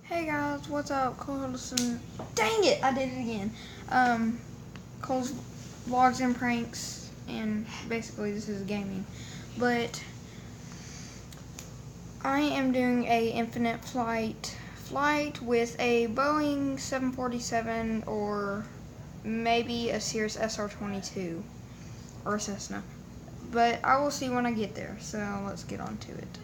Hey guys, what's up? Cole Listen. Dang it, I did it again. Cole's vlogs and pranks, and basically this is gaming. But I am doing a infinite flight with a Boeing 747 or maybe a Cirrus SR-22 or a Cessna. But I will see when I get there, so let's get on to it.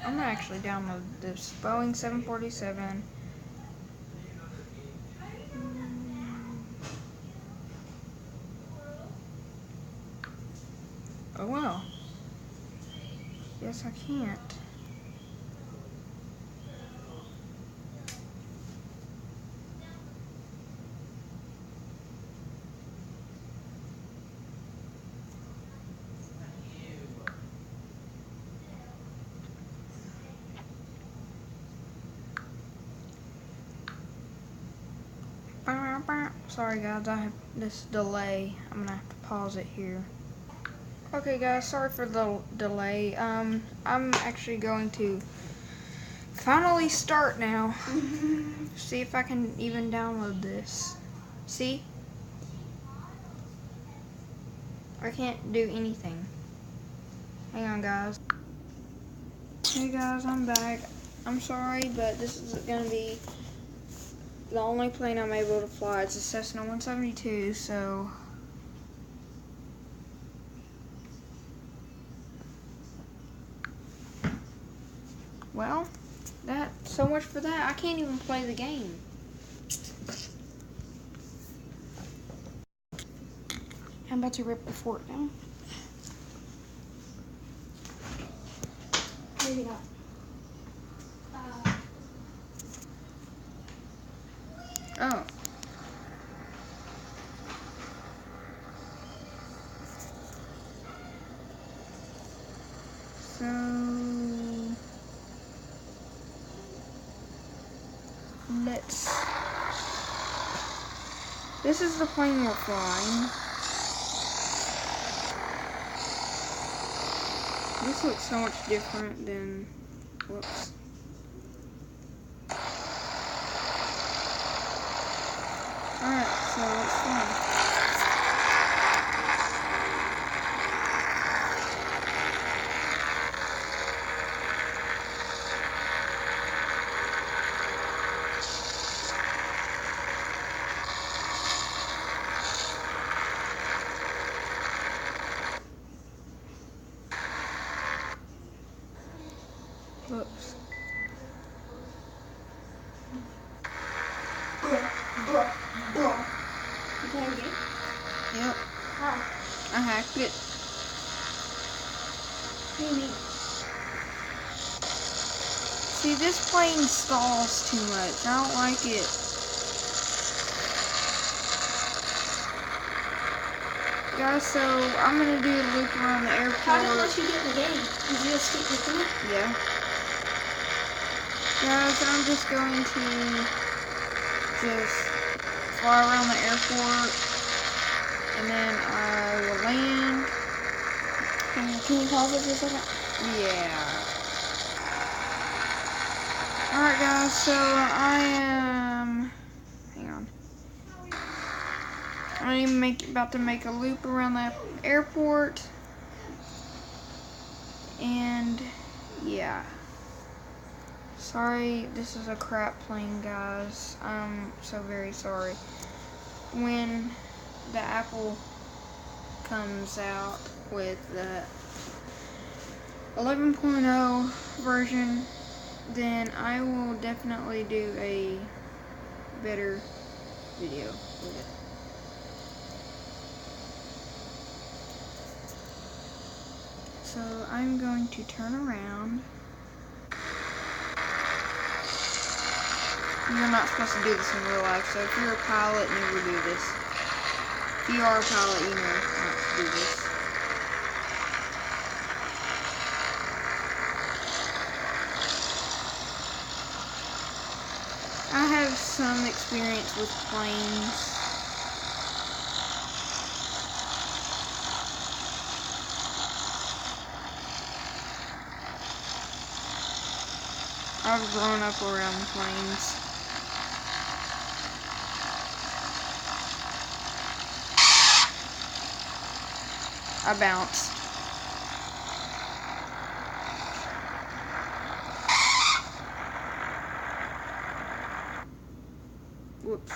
I'm gonna actually download this Boeing 747. Oh well. Yes, I can't. Sorry guys, I have this delay. I'm gonna have to pause it here. Okay guys, sorry for the delay. I'm actually going to finally start now. See if I can even download this. See? I can't do anything. Hang on guys. Hey guys, I'm back. I'm sorry, but this is gonna be the only plane I'm able to fly. It's a Cessna 172, so well, so much for that. I can't even play the game. I'm about to rip the fort down. Maybe not. Oh. So this is the plane we're flying. This looks so much different than, whoops. Alright, so let's fly. Whoops. You playing a game? Yep. How? I hacked it. What do you mean? See, this plane stalls too much. I don't like it. Guys, so I'm gonna do a loop around the airport. How did it let you get in the game? Did you just keep clicking it? Yeah. Guys, I'm just going to fly around the airport, and then I will land. Can you pause it for a second? Yeah. Alright guys, so I am, hang on. I'm about to make a loop around the airport, and yeah. Sorry, this is a crap plane, guys. I'm so very sorry. When the Apple comes out with the 11.0 version, then I will definitely do a better video with it. So I'm going to turn around. You're not supposed to do this in real life, so if you're a pilot, never do this. If you are a pilot, you know not to do this. I have some experience with planes. I've grown up around planes. I bounced. Whoops.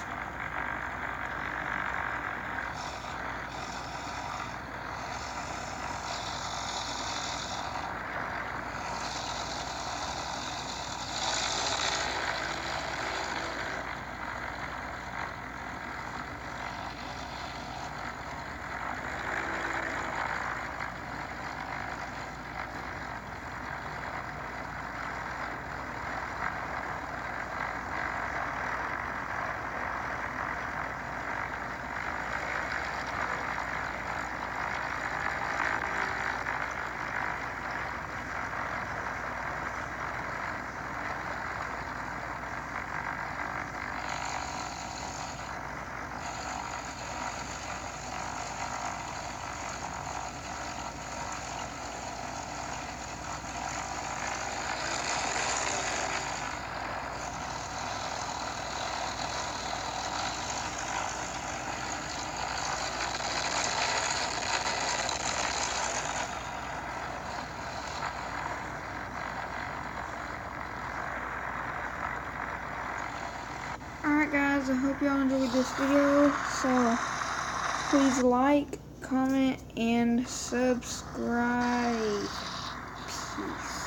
Alright guys, I hope y'all enjoyed this video. So please like, comment, and subscribe. Peace.